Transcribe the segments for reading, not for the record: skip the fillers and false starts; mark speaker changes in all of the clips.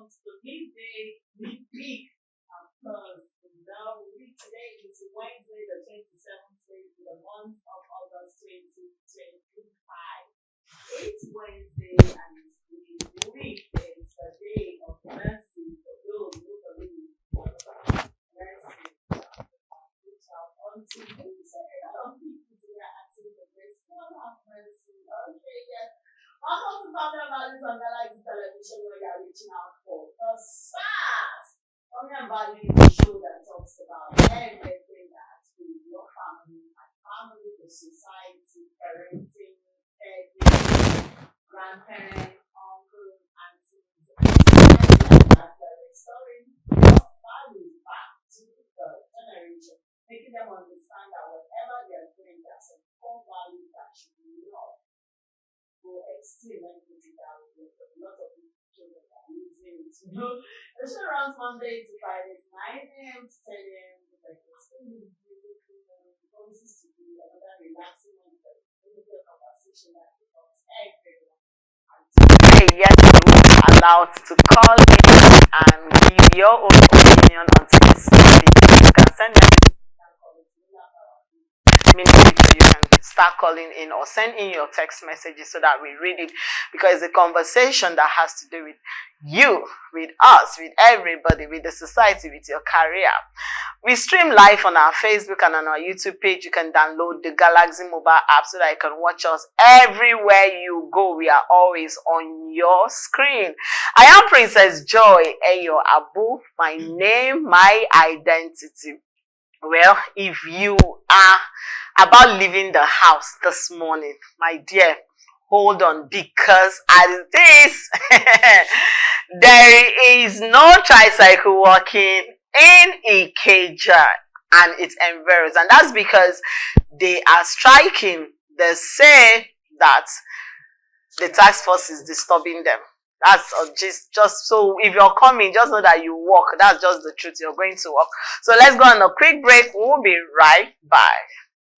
Speaker 1: welcome to the midday midweek plus now today is Wednesday the 27th day of the month of August 2025. It's Wednesday and it's midweek. It's the day of mercy for those who believe mercy which have unto you. So a lot of people today are asking for grace. God have mercy. Okay, yes. Welcome to Family Values on Galaxy Television, where you are reaching out for the SARS. Family Values is a show that talks about everything that has to do with your family and family, the society, parenting, caregiving, grandparents, uncles, aunties, and like that. They're restoring your values back to the generation, making them understand that whatever they're doing, there's some core values that should be loved. Will extreme and put it down with a lot of children are using it. The show runs Monday to Friday, 9 a.m. to 10 a.m. Like it's really beautiful. Promises to be another relaxing and beautiful conversation that becomes everyone. And today, yes, you are allowed to call in and give your own opinion on this topic. You can send them. You can start calling in or send in your text messages so that we read it, because it's a conversation that has to do with you, with us, with everybody, with the society, with your career. We stream live on our Facebook and on our YouTube page. You can download the Galaxy mobile app so that you can watch us everywhere you go. We are always on your screen. I am Princess Joy Eyo Abu, my name, my identity. Well, if you are about leaving the house this morning, my dear, hold on, because at this, there is no tricycle walking in Ikeja and its environs. And that's because they are striking. They say that the task force is disturbing them. That's just so if you're coming, just know that you walk. That's just the truth. You're going to walk. So let's go on a quick break. We'll be right back.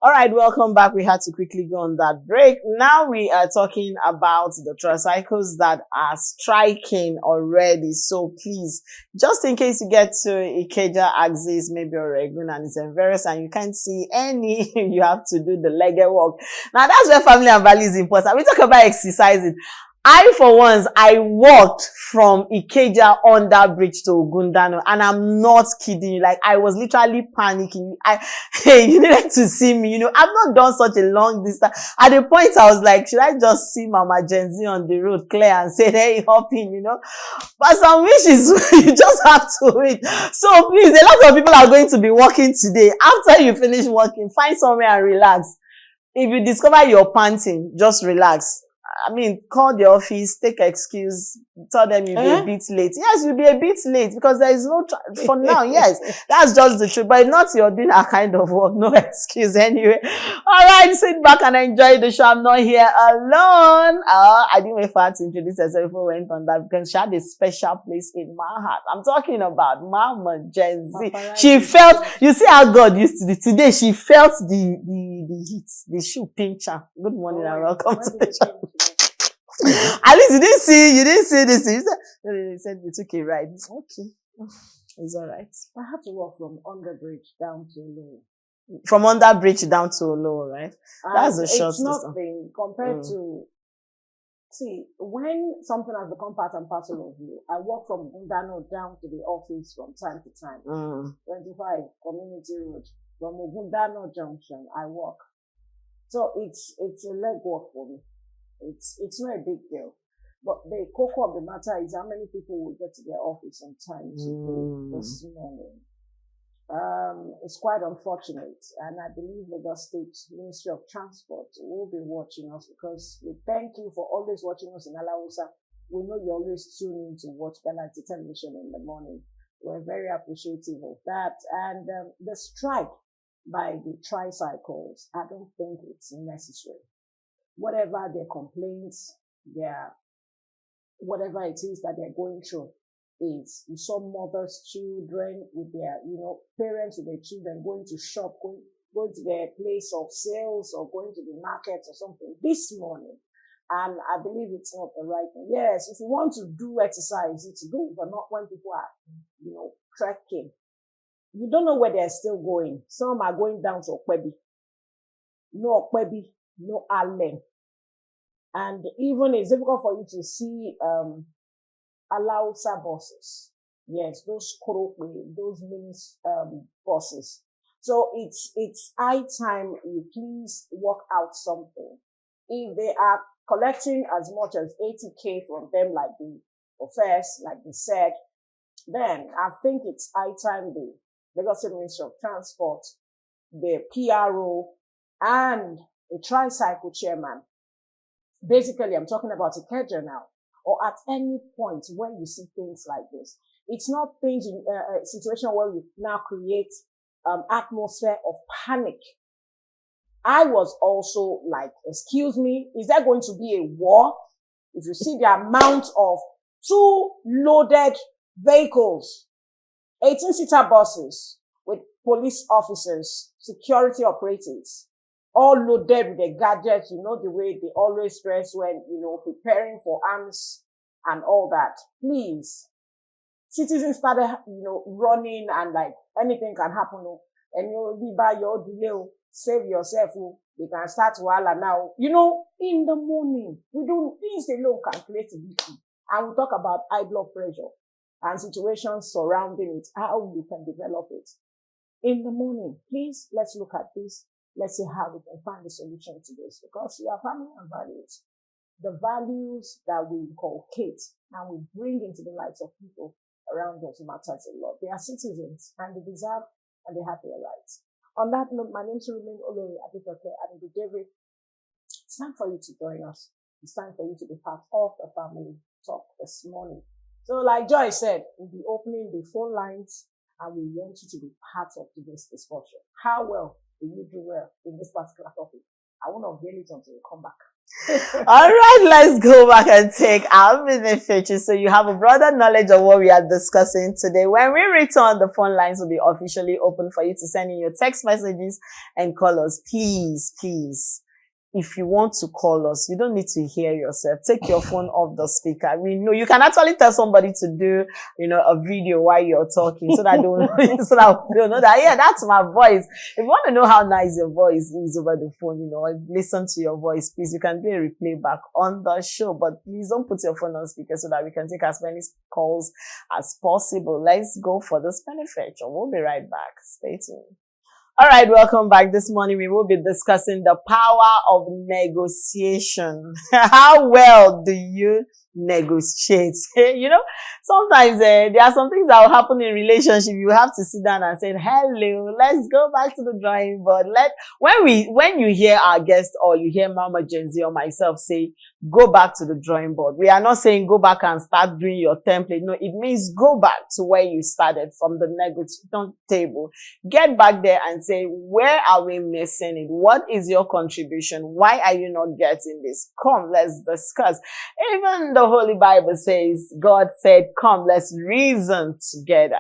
Speaker 1: All right, welcome back. We had to quickly go on that break. Now we are talking about the tricycles that are striking already. So please, just in case you get to Ikeja axis, maybe Oregon and its environs, and you can't see any, you have to do the legged walk. Now that's where family and value is important. We talk about exercising. I, for once, I walked from Ikeja under bridge to Ogundano, and I'm not kidding you. Like, I was literally panicking. Hey, you needed to see me. You know, I've not done such a long distance. At the point, I was like, should I just see Mama Gen Z on the road clear and say, hey, hop in, you know? But some wishes, you just have to wait. So please, a lot of people are going to be walking today. After you finish walking, find somewhere and relax. If you discover you're panting, just relax. I mean, call the office, take excuse, tell them you'll be a bit late. Yes, you'll be a bit late because there is no, for now, yes, that's just the truth. But if not, you're doing a kind of work, no excuse anyway. All right, sit back and enjoy the show. I'm not here alone. I didn't wait for her to introduce herself before we went on that because she had a special place in my heart. I'm talking about Mama Gen Z. She felt, you see how God used to do. Today, she felt the heat, the shoe pincher. Good morning and welcome to the show. At least you didn't see this. You said you took a ride. Okay. It's all right.
Speaker 2: I had to walk from Underbridge down to Low.
Speaker 1: From Underbridge down to Low, right? That's the short
Speaker 2: distance. It's nothing compared to, see, when something has become part and parcel of you, I walk from Ogundano down to the office from time to time. 25 Community Road. From Ogundano Junction, I walk. So it's a leg walk for me. It's not a big deal. But the cocoa of the matter is how many people will get to their office on time today, this morning. It's quite unfortunate. And I believe Lagos State Ministry of Transport will be watching us because we thank you for always watching us in Alausa. We know you always tune in to watch Galaxy Television in the morning. We're very appreciative of that. And the strike by the tricycles, I don't think it's necessary. Whatever their complaints, whatever it is that they're going through is some mothers, children with their, parents with their children going to shop, going to their place of sales or going to the market or something this morning. And I believe it's not the right thing. Yes, if you want to do exercise, it's good, but not when people are, trekking. You don't know where they're still going. Some are going down to Okwebi. No Okwebi, no Allen. And even it's difficult for you to see Alausa buses. Yes, those Korokwe, those mini buses. So it's high time you please work out something. If they are collecting as much as 80K from them, like the affairs, like they said, then I think it's high time the Lagos Ministry of Transport, the PRO, and the tricycle chairman. Basically, I'm talking about Ikeja now, or at any point where you see things like this. It's not things in a situation where you now create atmosphere of panic. I was also like, excuse me, is there going to be a war? If you see the amount of 2 loaded vehicles, 18-seater buses with police officers, security operatives, all loaded with the gadgets, the way they always dress when, preparing for arms and all that. Please, citizens started, running and like anything can happen. And you'll be by your delay, save yourself. You can start Wala now. In the morning, things alone can create a victim. And we talk about high blood pressure and situations surrounding it, how you can develop it. In the morning, please, let's look at this. Let's see how we can find a solution to this, because we are family and values. The values that we inculcate and we bring into the lives of people around us matters a lot. They are citizens and they deserve and they have their rights. On that note, my name is Remain Olori Adedoke David. It's time for you to join us. It's time for you to be part of the family talk this morning. So like Joy said, we'll be opening the phone lines and we want you to be part of today's discussion. How well do you do well in this particular topic? I want to hear it until you come back.
Speaker 1: All right, let's go back and take our minute features so you have a broader knowledge of what we are discussing today. When we return, the phone lines will be officially open for you to send in your text messages and call us. Please, if you want to call us, you don't need to hear yourself. Take your phone off the speaker. We know you can actually tell somebody to do, a video while you're talking so that they'll know that, yeah, that's my voice. If you want to know how nice your voice is over the phone, listen to your voice, please. You can do a replay back on the show, but please don't put your phone on speaker so that we can take as many calls as possible. Let's go for this benefit. We'll be right back. Stay tuned. All right, welcome back. This morning we will be discussing the power of negotiation. How well do you negotiate? Sometimes there are some things that will happen in relationship. You have to sit down and say, hello, let's go back to the drawing board. When you hear our guest or you hear Mama Genzi or myself say, go back to the drawing board, we are not saying go back and start doing your template. No, it means go back to where you started from the negotiation table. Get back there and say, where are we missing it? What is your contribution? Why are you not getting this? Come, let's discuss. Even the Holy Bible says, God said, come, let's reason together.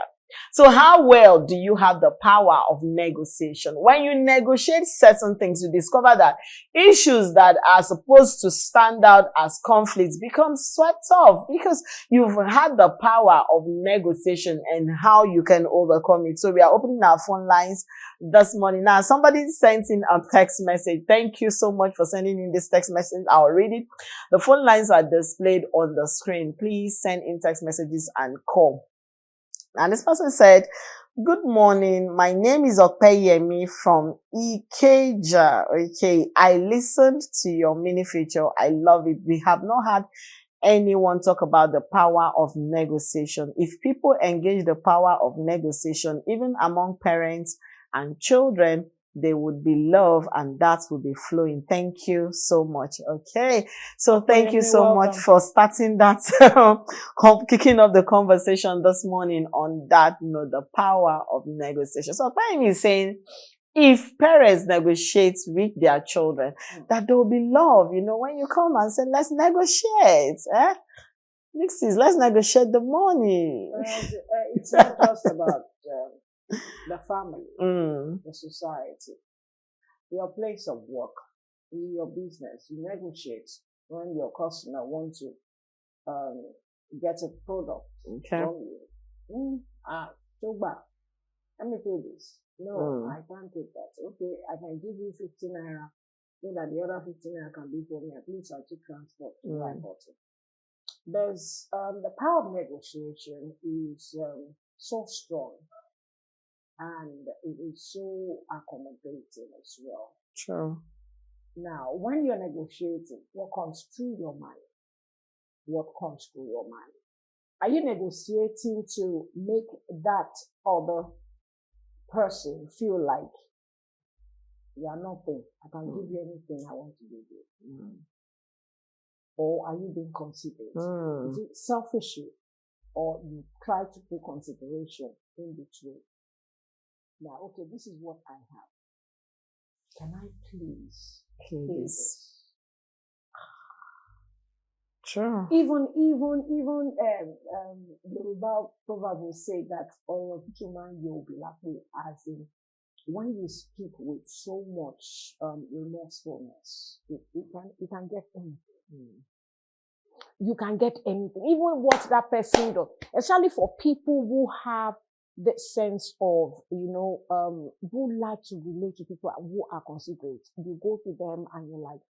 Speaker 1: So how well do you have the power of negotiation? When you negotiate certain things, you discover that issues that are supposed to stand out as conflicts become swept off because you've had the power of negotiation and how you can overcome it. So we are opening our phone lines this morning. Now, somebody sent in a text message. Thank you so much for sending in this text message. I'll read it. The phone lines are displayed on the screen. Please send in text messages and call. And this person said, good morning. My name is Okpeyemi from Ikeja. Okay. I listened to your mini feature. I love it. We have not had anyone talk about the power of negotiation. If people engage the power of negotiation, even among parents and children, they would be loved and that would be flowing. Thank you so much. Okay. So thank you so much for starting that, kicking off the conversation this morning on that, the power of negotiation. So Payne is saying, if parents negotiate with their children, that there will be love. When you come and say, let's negotiate, let's negotiate the money.
Speaker 2: It's not just about the family, the society, your place of work, in your business, you negotiate. when your customer wants to get a product from you. Toba, let me pay this. No, I can't take that. Okay, I can give you 15 naira so that the other 15 naira can be for me. At least I took transport to my bottle. There's the power of negotiation is so strong, and it is so accommodating as well.
Speaker 1: True.
Speaker 2: Now, when you're negotiating, what comes through your mind? What comes through your mind? Are you negotiating to make that other person feel like you are nothing? I can give you anything I want to give you. Or are you being considerate? Is it selfish, or you try to put consideration in between? Now, okay, this is what I have. Can I please pay this?
Speaker 1: Sure.
Speaker 2: Even Yoruba proverb will say that all human you'll be like, as in when you speak with so much remorsefulness, you can get anything. You can get anything, even what that person does. Especially for people who have the sense of, who like to relate to people who are considerate. You go to them and you're like,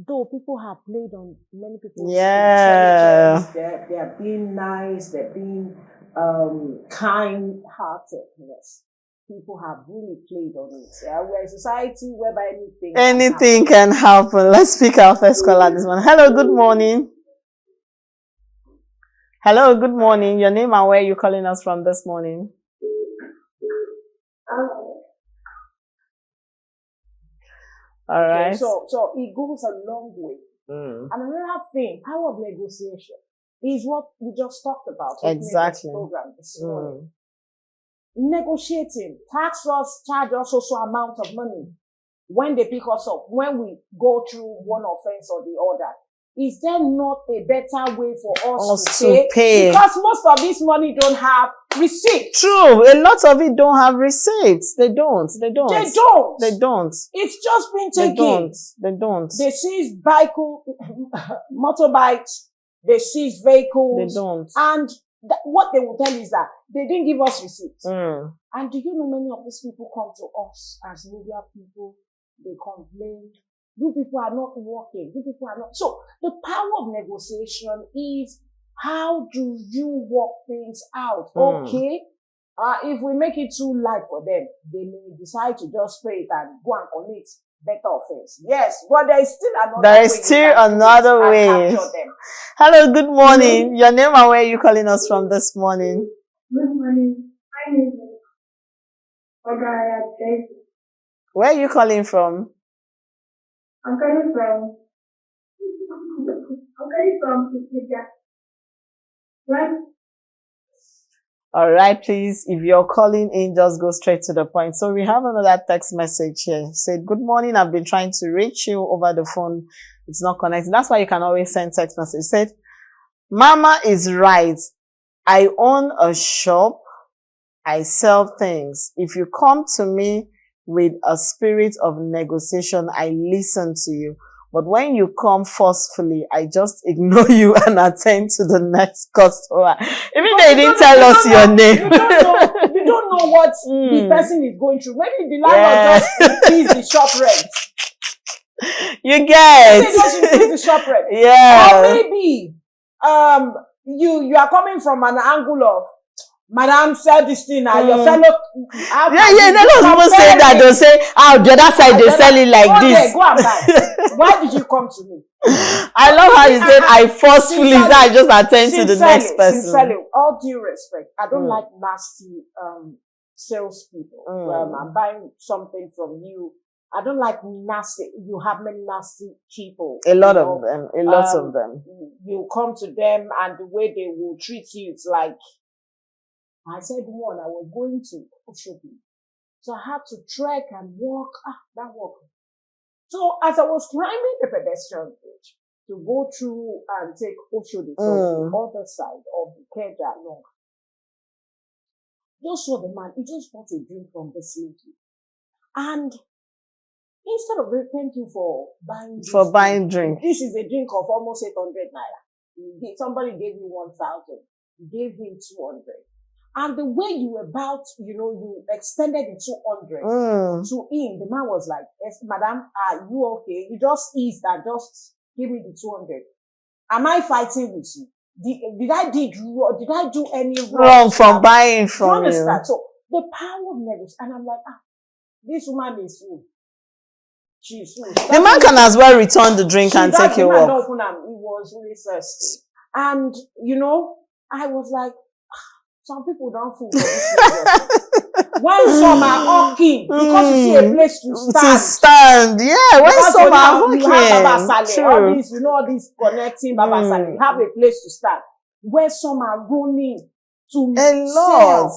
Speaker 2: though people have played on many people's intelligence, they're being nice, they're being kind-heartedness. People have really played on it. We're a society whereby anything
Speaker 1: can happen. Let's speak our first caller this morning. Hello, good morning. Hello, good morning. Your name and where are you calling us from this morning? All right.
Speaker 2: Okay, so it goes a long way. And another thing, power of negotiation is what we just talked about.
Speaker 1: Exactly.
Speaker 2: Program this morning. Negotiating, tax us, charge us also amount of money when they pick us up, when we go through one offense or the other. Is there not a better way for us to pay? Because most of this money don't have receipts.
Speaker 1: True. A lot of it don't have receipts. They don't. It's
Speaker 2: just been taken.
Speaker 1: They don't.
Speaker 2: They seize motorbikes. They seize vehicles.
Speaker 1: They don't.
Speaker 2: And what they will tell you is that they didn't give us receipts. And do you know many of these people come to us as media people? They complain. You people are not working. You people are not. So the power of negotiation is, how do you work things out? Okay. If we make it too light for them, they may decide to just pay it and go and commit better offense. Yes, but there is still another way.
Speaker 1: There is still another way. Hello, good morning. Your name and where are you calling us from this morning?
Speaker 3: Good morning. My name is Ogaya.
Speaker 1: Where are you calling from?
Speaker 3: I'm coming from Ikeja. Right?
Speaker 1: All right, please. If you're calling in, just go straight to the point. So we have another text message here. It said, good morning. I've been trying to reach you over the phone. It's not connecting. That's why you can always send text message. It said, Mama is right. I own a shop. I sell things. If you come to me with a spirit of negotiation, I listen to you. But when you come forcefully, I just ignore you and attend to the next customer. Even though you didn't tell us your name.
Speaker 2: You don't know what the person is going through. Maybe the landlord just increased the shop rent.
Speaker 1: You get.
Speaker 2: Maybe just increased the shop rent.
Speaker 1: Yeah.
Speaker 2: Or maybe you are coming from an angle of, Madam, sell this thing now. Your fellow.
Speaker 1: They don't even say that. They'll say, the other side, they sell it like this.
Speaker 2: Go and buy. Why did you come to me?
Speaker 1: I love how you said, I forcefully, I just attend to the next person.
Speaker 2: Sincerely, all due respect, I don't like nasty salespeople. I'm buying something from you. I don't like nasty. You have many nasty people.
Speaker 1: A lot of them.
Speaker 2: You come to them and the way they will treat you, it's like, I said I was going to Oshobi. So I had to trek and walk. That walk. So as I was climbing the pedestrian bridge to go through and take Oshobi from the other side of the Ikeja long, just saw the man. He just bought a drink from this lady. And Instead of thank you for buying this
Speaker 1: For buying drink.
Speaker 2: This is a drink of almost 800 naira. Somebody gave you 1,000. You gave him 200. And the way you were about, you extended the 200 to him, the man was like, yes, madam, are you okay? You just eased that, just give me the 200. Am I fighting with you? Did I do any
Speaker 1: wrong from buying from you?
Speaker 2: So the power of negotiation, and I'm like, this woman is fool. She's fool.
Speaker 1: The man can as well return the drink and take it off.
Speaker 2: He was really thirsty. And, I was like, some people don't fool for this. When some are hawking, because you see a place to stand.
Speaker 1: To stand, yeah. When
Speaker 2: because
Speaker 1: some are hawking.
Speaker 2: You have Baba Saleh, all these connecting Baba Saleh. You have a place to stand. Where some are running to sell.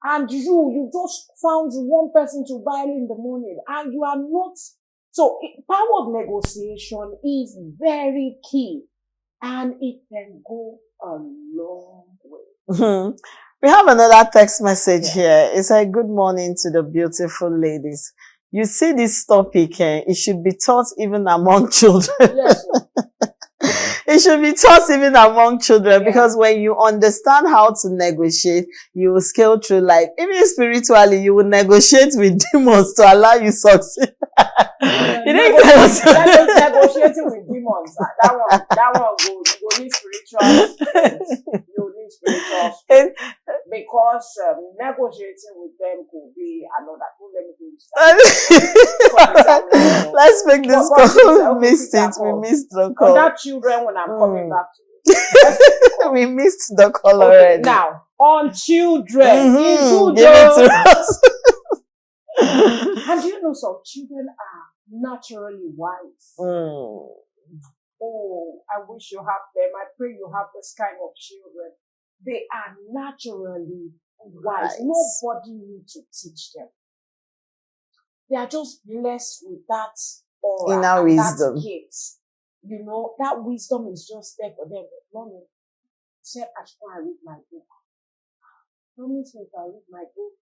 Speaker 2: And you just found one person to buy in the morning. And you are not. So power of negotiation is very key. And it can go a long way.
Speaker 1: We have another text message here. It said, good morning to the beautiful ladies. You see this topic, it should be taught even among children.
Speaker 2: Yes.
Speaker 1: It should be taught even among children because when you understand how to negotiate, you will scale through life. Even spiritually, you will negotiate with demons to allow you succeed.
Speaker 2: Negotiating with demons. That one go need spiritual. You need spiritual strength. Because negotiating with them could be another.
Speaker 1: Let's make this call. We missed it. We missed the call.
Speaker 2: Other children, when I'm coming back to it.
Speaker 1: We missed the call already.
Speaker 2: Now, on children.
Speaker 1: Give it to us.
Speaker 2: And do you know some children are naturally wise? Oh, I wish you have them. I pray you have this kind of children. They are naturally wise. Nobody needs to teach them. They are just blessed with that aura,
Speaker 1: inner wisdom.
Speaker 2: That gift. That wisdom is just there for them. Mommy, you said I should go and read my book. Promise me if I read my book,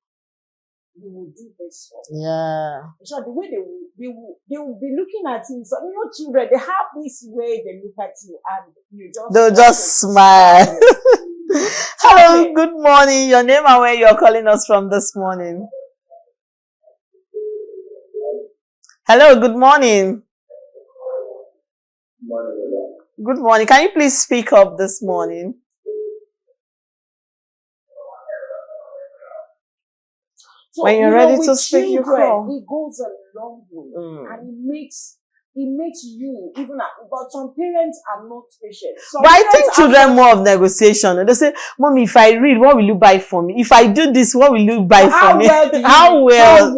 Speaker 2: you will do this.
Speaker 1: Yeah.
Speaker 2: So the way they will be looking at you. So children, they have this way they look at you and
Speaker 1: they'll just smile. Hello, good morning. Your name and where you're calling us from this morning. Hello, good morning. Good morning. Can you please speak up this morning?
Speaker 2: So,
Speaker 1: when you're ready to speak, you call.
Speaker 2: It goes a long way, and it makes you even. But some parents are not patient. But
Speaker 1: I think children more of negotiation. They say, "Mommy, if I read, what will you buy for me? If I do this, what will you buy for me?"
Speaker 2: How well?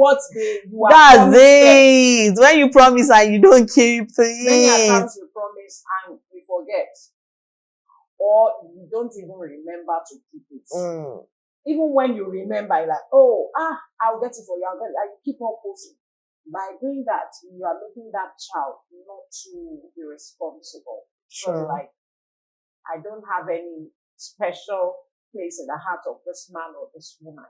Speaker 1: That's it. When you promise and you don't keep to it.
Speaker 2: Many times you promise and you forget, or you don't even remember to keep it. Even when you remember, you're like, I'll get it for you. You keep on posting. By doing that, you are making that child not to be responsible.
Speaker 1: Sure.
Speaker 2: So I don't have any special place in the heart of this man or this woman.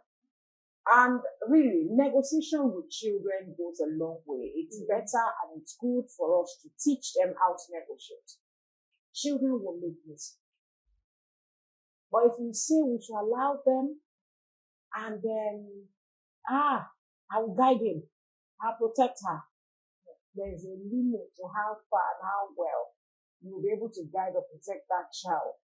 Speaker 2: And really, negotiation with children goes a long way. It's better and it's good for us to teach them how to negotiate. Children will make mistakes. But if we say we should allow them, and then, I will guide him, I'll protect her. There's a limit to how far and how well you will be able to guide or protect that child.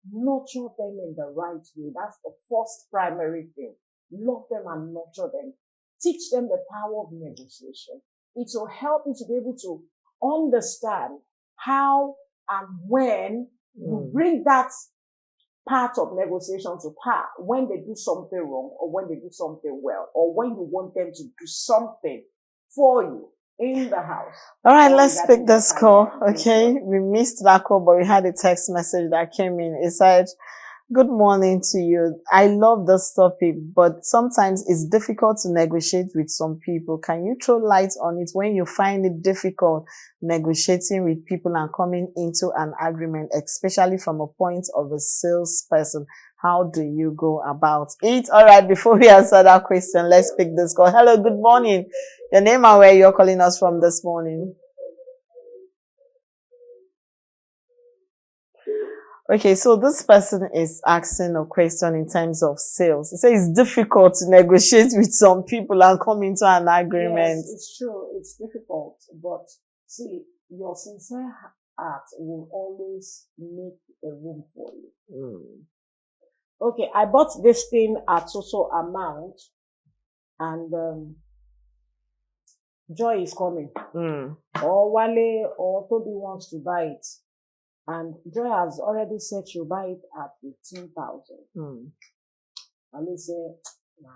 Speaker 2: Nurture them in the right way. That's the first primary thing. Love them and nurture them. Teach them the power of negotiation. It will help you to be able to understand how and when you bring that part of negotiation to part when they do something wrong or when they do something well or when you want them to do something for you in the house.
Speaker 1: All right, let's pick this call. Okay, we missed that call, but we had a text message that came in. It said, good morning to you. I love this topic, but sometimes it's difficult to negotiate with some people. Can you throw light on it when you find it difficult negotiating with people and coming into an agreement, especially from a point of a salesperson? How do you go about it? All right, before we answer that question, let's pick this call. Hello, good morning. Your name and where you're calling us from this morning. Okay, so this person is asking a question in terms of sales. He says it's difficult to negotiate with some people and come into an agreement.
Speaker 2: Yes, it's true. It's difficult, but see, your sincere heart will always make a room for you. Okay, I bought this thing at so amount, and Joy is coming. Or Wale or Toby wants to buy it. And Joy has already said she'll buy it at 15,000. And they say, no.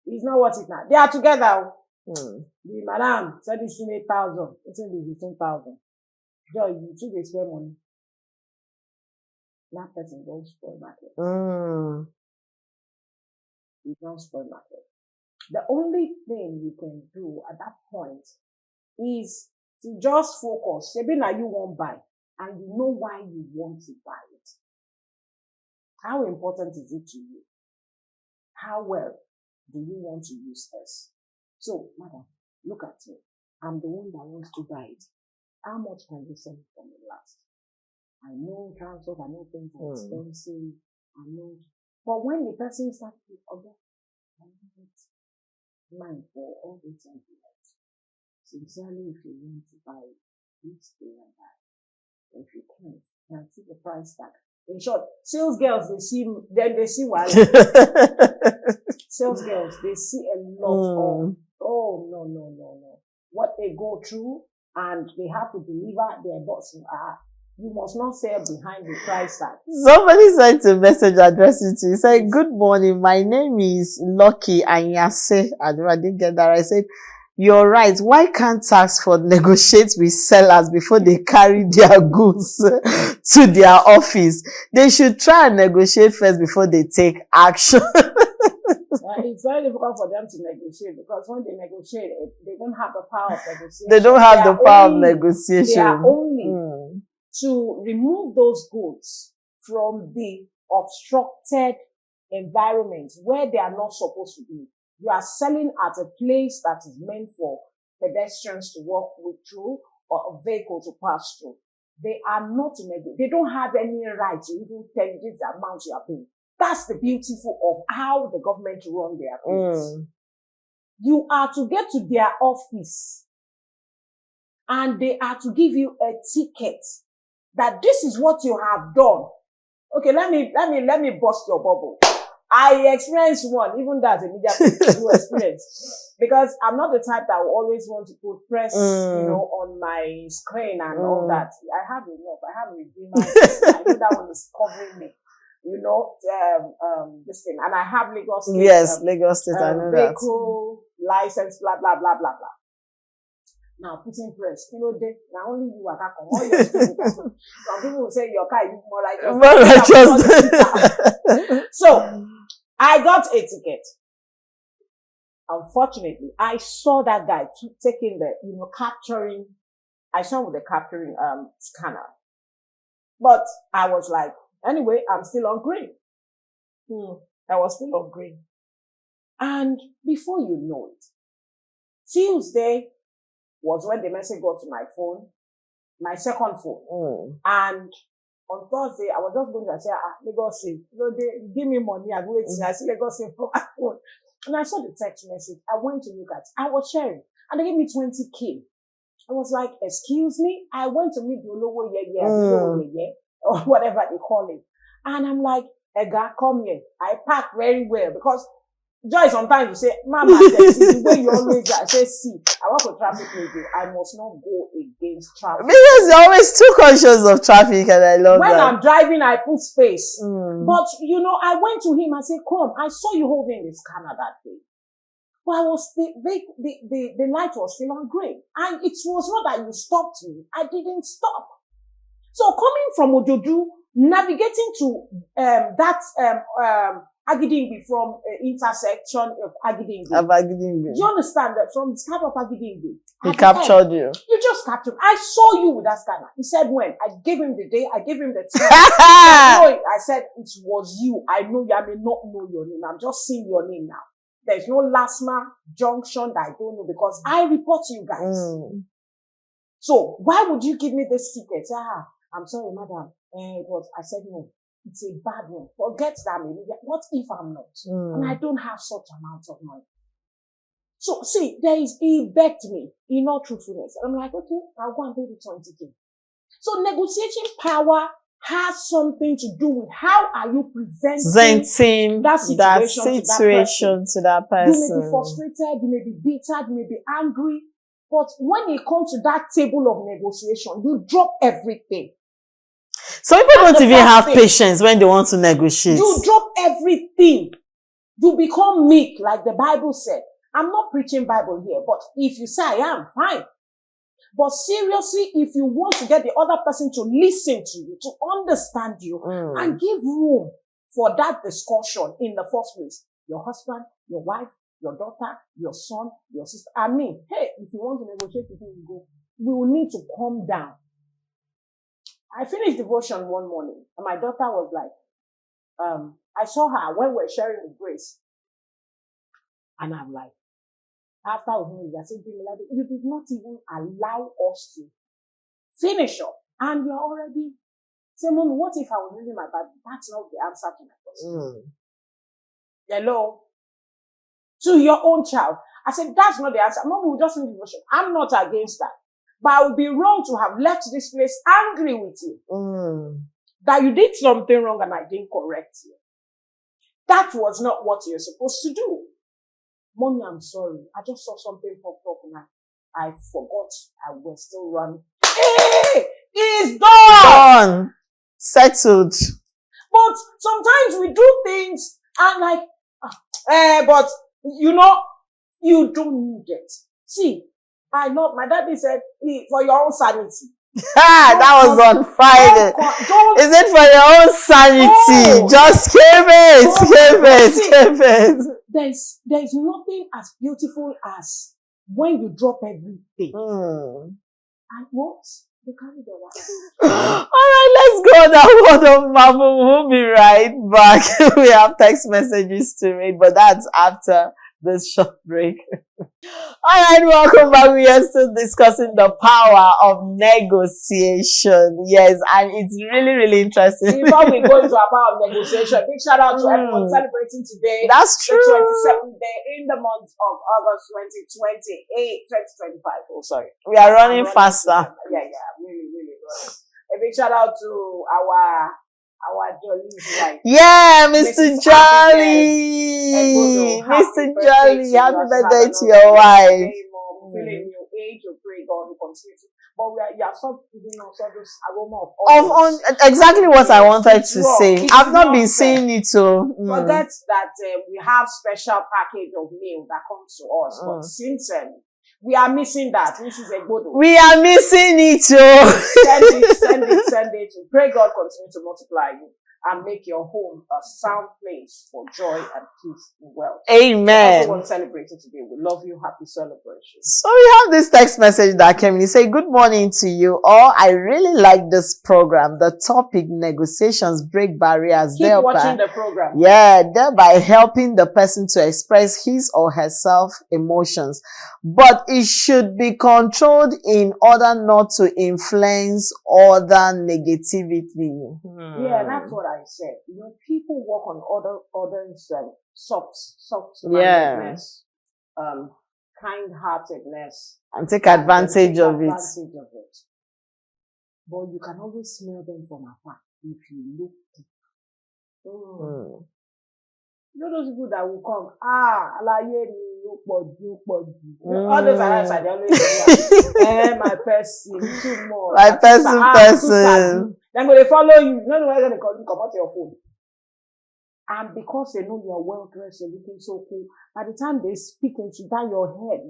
Speaker 2: It's not worth it now. They are together. The madam said it's 8,000. It's in the 15,000. Joy, you took the spare money. That person don't spoil market. You don't spoil market. The only thing you can do at that point is to just focus. Maybe now you won't buy, and you know why you want to buy it. How important is it to you? How well do you want to use this? So, madam, look at me. I'm the one that wants to buy it. How much can you sell for me last? I know transport, I know things are expensive, I know. But when the person starts to forget, I need mind for all the things. Sincerely, if you want to buy it, please stay and buy. If you can't, you can see the price tag. In short, sales girls, they see what? Sales girls, they see a lot of, no. What they go through, and they have to deliver their box. You must not sell behind the price tag.
Speaker 1: Somebody sent a message addressing to you. He said, good morning, my name is Lucky Anyase. I didn't get that. I said, you're right. Why can't Taskforce negotiate with sellers before they carry their goods to their office? They should try and negotiate first before they take action.
Speaker 2: It's very difficult for them to negotiate, because when they negotiate, they don't have the power of negotiation.
Speaker 1: They don't have the power of negotiation.
Speaker 2: They are only to remove those goods from the obstructed environment where they are not supposed to be. You are selling at a place that is meant for pedestrians to walk through or a vehicle to pass through. They are not they don't have any right to even tell you this amount you are paying. That's the beautiful of how the government run their things. You are to get to their office and they are to give you a ticket that this is what you have done. Okay, let me bust your bubble. I experienced one, even that's a media experience, because I'm not the type that will always want to put press, on my screen and all that. I have enough. I have redeemers. I know that one is covering me. This thing, and I have Lagos State.
Speaker 1: Yes, Lagos State. I know
Speaker 2: vehicle license, blah blah blah blah blah. Now putting press, now only you are back on all your students. Some people will say your car is more righteous. So I got a ticket. Unfortunately, I saw that guy taking the, capturing. I saw with the capturing scanner, but I was like, anyway, I'm still on green. I was still on green, and before you know it, Tuesday was when the message got to my phone, my second phone. And on Thursday, I was just going to say, Lagos State, they give me money, I'm waiting. I see Lagos State for my phone. And I saw the text message. I went to look at it. I was sharing. And they gave me 20K. I was like, excuse me? I went to meet the Olowo or whatever they call it. And I'm like, Edgar, come here. I packed very well because Joy, sometimes you say, Mama, the way you always say, see, I work with traffic radio. I must not go against traffic.
Speaker 1: Because you're always too conscious of traffic, and I love
Speaker 2: when
Speaker 1: that.
Speaker 2: I'm driving, I put space. But, I went to him and said, come, I saw you holding the scanner that day. But the light was still on green. And it was not that you stopped me. I didn't stop. So coming from Ojoju, navigating to Agidingbi from intersection of Agidingbi.
Speaker 1: Agidingbi.
Speaker 2: You understand that from the start of Agidingbi,
Speaker 1: He captured you.
Speaker 2: You just captured. I saw you with that scanner. He said when? I gave him the day. I gave him the time. I said it was you. I know you. I may not know your name. I'm just seeing your name now. There's no Lasma junction that I don't know because I report to you guys. So why would you give me this secret? I'm sorry, madam. I said no. It's a bad one. Forget that. What if I'm not? And I don't have such amount of money. So see, he begged me in all truthfulness. I'm like, okay, I'll go and pay the 20K. So negotiation power has something to do with how are you presenting that situation to that person. You may be frustrated, you may be bitter, you may be angry. But when it comes to that table of negotiation, you drop everything.
Speaker 1: Some people don't even have patience when they want to negotiate.
Speaker 2: You drop everything. You become meek, like the Bible said. I'm not preaching Bible here, but if you say I am, fine. But seriously, if you want to get the other person to listen to you, to understand you, and give room for that discussion in the first place, your husband, your wife, your daughter, your son, your sister, hey, if you want to negotiate with me, we will need to calm down. I finished devotion one morning, and my daughter was like, I saw her when we were sharing the grace. And I'm like, after I said, you did not even allow us to finish up. And you're already saying, Mommy, what if I was reading my Bible? That's not the answer to my question. Hello? To your own child. I said, that's not the answer. Mommy, we just need devotion. I'm not against that. But I would be wrong to have left this place angry with you. That you did something wrong and I didn't correct you. That was not what you're supposed to do. Mommy, I'm sorry. I just saw something pop up and I forgot I was still running. Hey! It's done!
Speaker 1: Settled.
Speaker 2: But sometimes we do things and like, but you don't need it. See, I know my daddy said, for your own sanity.
Speaker 1: That was on Friday. Is it for your own sanity? Just keep it.
Speaker 2: There's nothing as beautiful as when you drop everything. And what? You carry the water.
Speaker 1: Alright, let's go on that word of mouth. We'll be right back. We have text messages to read, but that's after this short break. Alright, welcome back. We are still discussing the power of negotiation. Yes, and it's really, really interesting.
Speaker 2: Before we go into our power of negotiation, big shout out to everyone celebrating today.
Speaker 1: That's true.
Speaker 2: The 27th day in the month of August 2025. Oh, sorry.
Speaker 1: We are running faster.
Speaker 2: Yeah, really, really running. A big shout out to our Jolly's wife.
Speaker 1: Yeah, Mr. Jolly. Mr. Jolly, happy birthday to your wife.
Speaker 2: Feeling new age, we pray God will continue to. But you are so giving us all this aroma of
Speaker 1: exactly what I wanted to say. I've not been saying it so.
Speaker 2: Forget that we have special package of meal that comes to us, but since we are missing that. This is a good one.
Speaker 1: We are missing it,
Speaker 2: Send it. Pray God continue to multiply you and make your home a sound place for joy and peace and wealth.
Speaker 1: Amen.
Speaker 2: Everyone celebrating today. We love you. Happy celebration.
Speaker 1: So we have this text message that came in. He said, good morning to you all. I really like this program. The topic, negotiations break barriers.
Speaker 2: Keep watching the program.
Speaker 1: Yeah, thereby helping the person to express his or herself emotions. But it should be controlled in order not to influence other negativity.
Speaker 2: Yeah, that's what I said. People work on others' soft-mindedness, kind-heartedness,
Speaker 1: and take advantage of it.
Speaker 2: But you can always smell them from afar if you look deep. You know those people that will come, all those are they always say, my person, too much.
Speaker 1: My person.
Speaker 2: Then when they follow you, you don't know where they're going to come out your phone. And because they know you're well dressed, you're looking so cool, by the time they speak into that your head,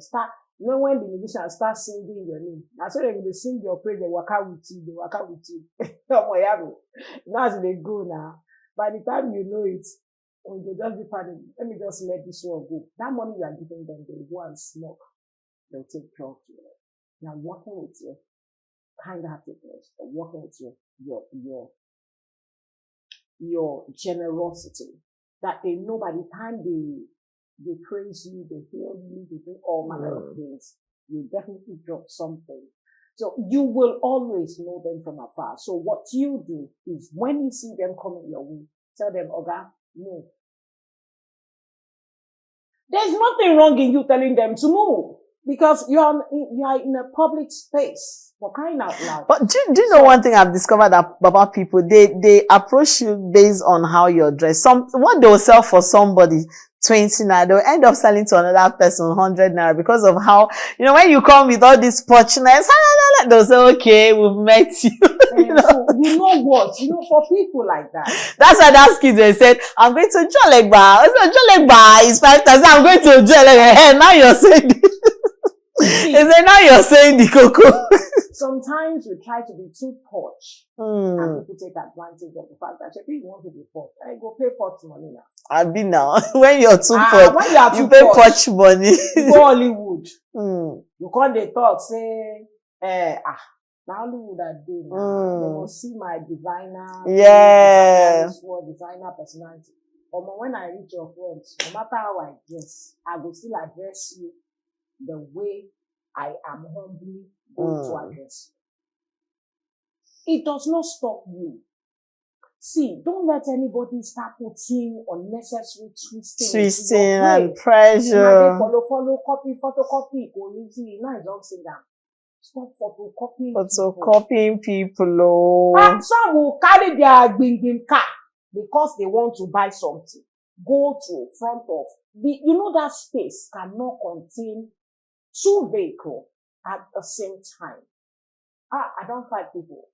Speaker 2: when the musician starts singing your name, that's when they sing your praise, they work out with you. Now as they go now, by the time you know it, and they just be pardon, let me just let this one go. That money you are giving them, they go and smoke. They'll take drugs. They are working with your kind-heartedness, or working with your generosity. That they know by the time they praise you, they heal you, they do all manner of things, you definitely drop something. So you will always know them from afar. So what you do is when you see them coming your way, tell them, Oga, move. There's nothing wrong in you telling them to move because you are in a public space, for crying out loud.
Speaker 1: But do you know one thing I've discovered about people? They approach you based on how you're dressed. What they'll sell for somebody 20 naira, they'll end up selling to another person 100 naira because of how, when you come with all this porchness, they'll say, okay, we've met you.
Speaker 2: So, you know what? For people like that.
Speaker 1: That's why that kid they said, I'm going to Jolegba. Jolegba is 5,000. I'm going to Jolegba. Hey, now you're saying He said, now you're saying the cocoa.
Speaker 2: Sometimes we try to be too posh. And people take advantage of the fact that if you want to be posh, I go pay posh money now.
Speaker 1: I'll be now. When you're too posh,
Speaker 2: when you are too
Speaker 1: pay
Speaker 2: posh
Speaker 1: money.
Speaker 2: You go Hollywood. You can't they talk, say, now Hollywood are doing now. They will see my designer.
Speaker 1: Yeah.
Speaker 2: Designer personality. But when I reach your front, no matter how I dress, I will still address you the way I am humbly going to address you. It does not stop you. See, don't let anybody start putting unnecessary twisting
Speaker 1: and pressure.
Speaker 2: Follow, copy, photocopy. Now I don't say that. Stop
Speaker 1: photocopying people.
Speaker 2: Some will carry their bing car because they want to buy something. Go to front of that space cannot contain 2 vehicles at the same time. I don't fight people.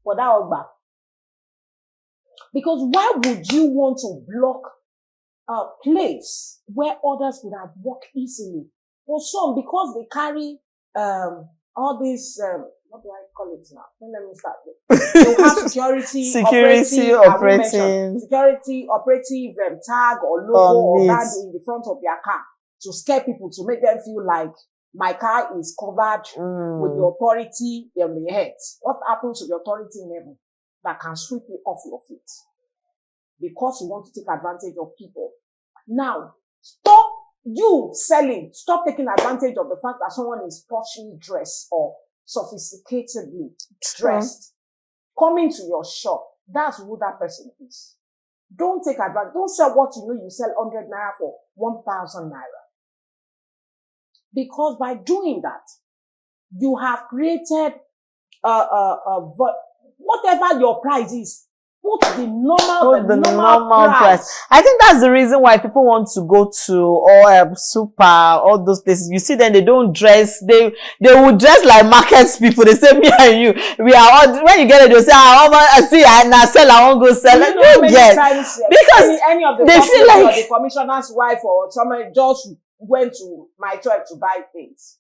Speaker 2: For that Ogba. Because why would you want to block a place where others would have walked easily? For some, because they carry all these what do I call it now? Let me start with. You have security operative tag or logo or band in the front of their car to scare people, to make them feel like my car is covered with the authority in the head. What happens to the authority in heaven that can sweep you off your feet? Because you want to take advantage of people. Now, stop you selling. Stop taking advantage of the fact that someone is poshly dressed or sophisticatedly dressed. Coming to your shop. That's who that person is. Don't take advantage. Don't sell what you sell 100 naira for 1,000 naira. Because by doing that, you have created whatever your price is. Put the normal price.
Speaker 1: I think that's the reason why people want to go to all super, all those places. You see them, they don't dress, they will dress like market people. They say, me and you, we are all, when you get it, they'll say, I sell, I won't go sell.
Speaker 2: Because any of the
Speaker 1: they feel like
Speaker 2: or the commissioner's wife or somebody just went to my church to buy things.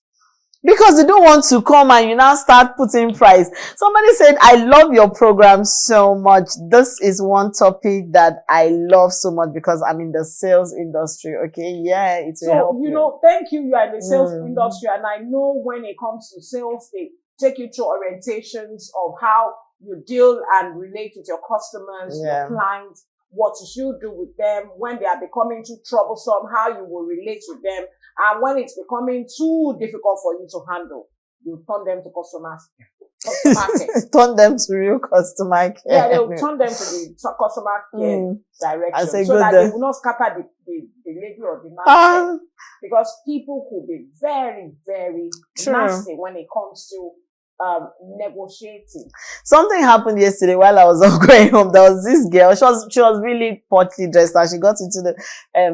Speaker 1: Because they don't want to come and you now start putting price. Somebody said, I love your program so much. This is one topic that I love so much because I'm in the sales industry. Okay. Yeah. It will help you.
Speaker 2: Thank you. You are in the sales industry. And I know when it comes to sales, they take you through orientations of how you deal and relate with your customers, your clients, what you should do with them when they are becoming too troublesome, how you will relate with them. And when it's becoming too difficult for you to handle, you turn them to customer care.
Speaker 1: Turn them to real customer care.
Speaker 2: Yeah, they will turn them to the customer care direction so that they will not scatter the lady or the man. Because people could be very, very nasty when it comes to negotiating.
Speaker 1: Something happened yesterday while I was going home. There was this girl. She was really poorly dressed, and she got into the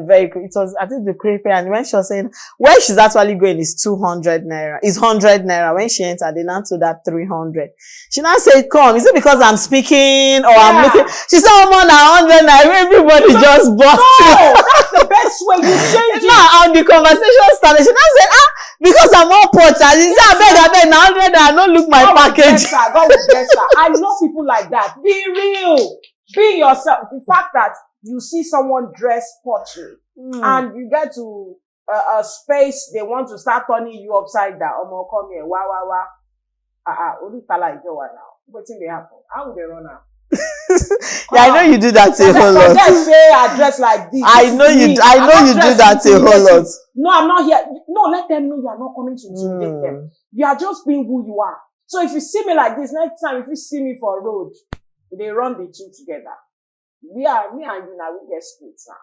Speaker 1: vehicle. It was, I think, the creepy. And when she was saying where she's actually going is 200 naira, is 100 naira. When she entered, they now told her 300. She now said, "Come, is it because I'm speaking or I'm looking?" She said, "Oh, man, 100 naira." Everybody just bust.
Speaker 2: No, that's the best way you change it.
Speaker 1: Now, the conversation started. She now said, because I'm all poor, she said, I beg, now 100 naira, don't look my package.
Speaker 2: God will bless her. I love people like that. Be real. Be yourself. The fact that you see someone dressed poorly and you get to a space, they want to start turning you upside down. Come here, only tala is now. What's in the happen? How will they run now?
Speaker 1: Yeah, I know you do that a whole lot.
Speaker 2: Say address like this.
Speaker 1: I know you do that a whole lot.
Speaker 2: No, I'm not here. No, let them know you are not coming to intimidate them. You are just being who you are. So if you see me like this, next time if you see me for a road, they run the two together. Me and you now we get split now.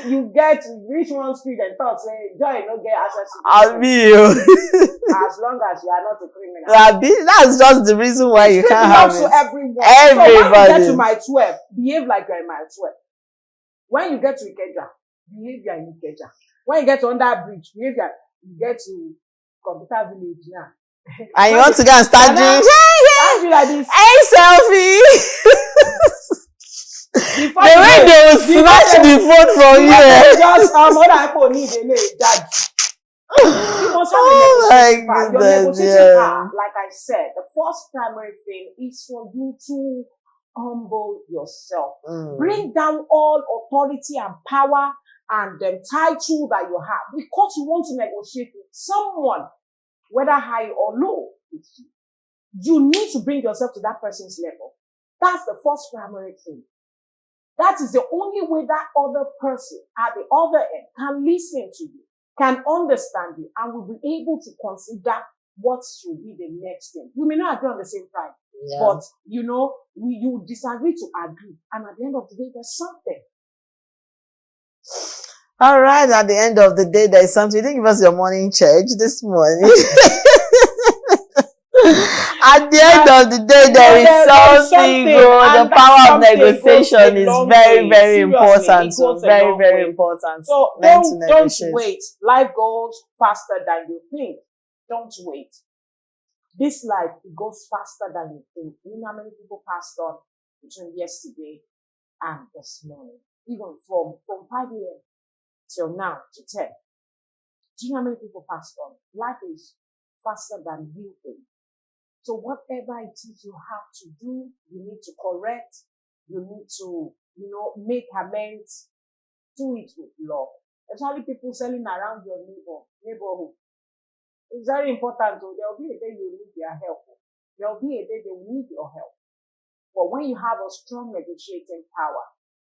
Speaker 2: You get which one speed and thought say Joy no get access to
Speaker 1: I'll be you.
Speaker 2: as long as you are not a criminal.
Speaker 1: That's just the reason why you can't have it.
Speaker 2: To everyone.
Speaker 1: Everybody.
Speaker 2: So when you get to my 12, behave like you're in my 12. When you get to Ikeja, behave like in Ikeja. When you get to Under Bridge, behave like you get to Computer Village now.
Speaker 1: And you want to go and start doing
Speaker 2: like this.
Speaker 1: Hey, selfie. The way they will snatch the phone from you.
Speaker 2: Just other people need a judge. You must have a negotiating power. Your negotiating power, like I said, the first primary thing is for you to humble yourself. Bring down all authority and power and the title that you have because you want to negotiate with someone, whether high or low. You need to bring yourself to that person's level. That's the first primary thing. That is the only way that other person at the other end can listen to you, can understand you, and will be able to consider what should be the next thing. We may not agree on the same time, but you disagree to agree, and at the end of the day, there's something.
Speaker 1: All right, at the end of the day, there's something. You didn't give us your morning church this morning. At the end of the day, there is something. The power of negotiation is very, very important. So very, very important.
Speaker 2: So don't wait. Life goes faster than you think. Don't wait. This life, it goes faster than you think. You know how many people passed on between yesterday and this morning? Even from 5 a.m. till now to 10. Do you know how many people passed on? Life is faster than you think. So whatever it is you have to do, you need to correct, you need to, make amends, do it with love. Especially people selling around your neighborhood. It's very important though. There will be a day you need their help. There will be a day they will need your help. But when you have a strong negotiating power,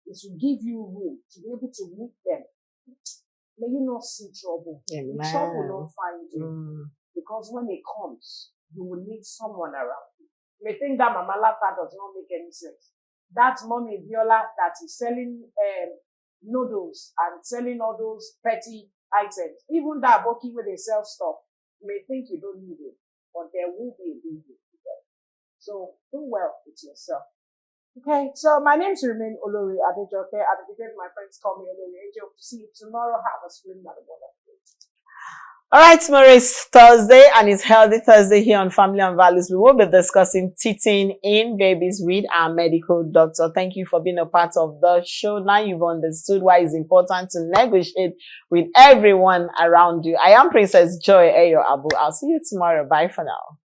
Speaker 2: it will give you room to be able to meet them. May you not see trouble.
Speaker 1: Amen.
Speaker 2: The trouble will not find you. Because when it comes, you will need someone around you. You may think that Mama Lata does not make any sense. That Mommy Viola that is selling noodles and selling all those petty items. Even that Boki where they sell stuff, you may think you don't need it, but there will be a need for them. So do well with yourself. Okay, so my name is Remain Olori Adejoke. My friends call me Olori Adejoke. Hope to see you tomorrow. Have a splendid day.
Speaker 1: All right, tomorrow is Thursday and it's Healthy Thursday here on Family and Values. We will be discussing teething in babies with our medical doctor. Thank you for being a part of the show. Now you've understood why it's important to negotiate with everyone around you. I am Princess Joy Ayo Abu. I'll see you tomorrow. Bye for now.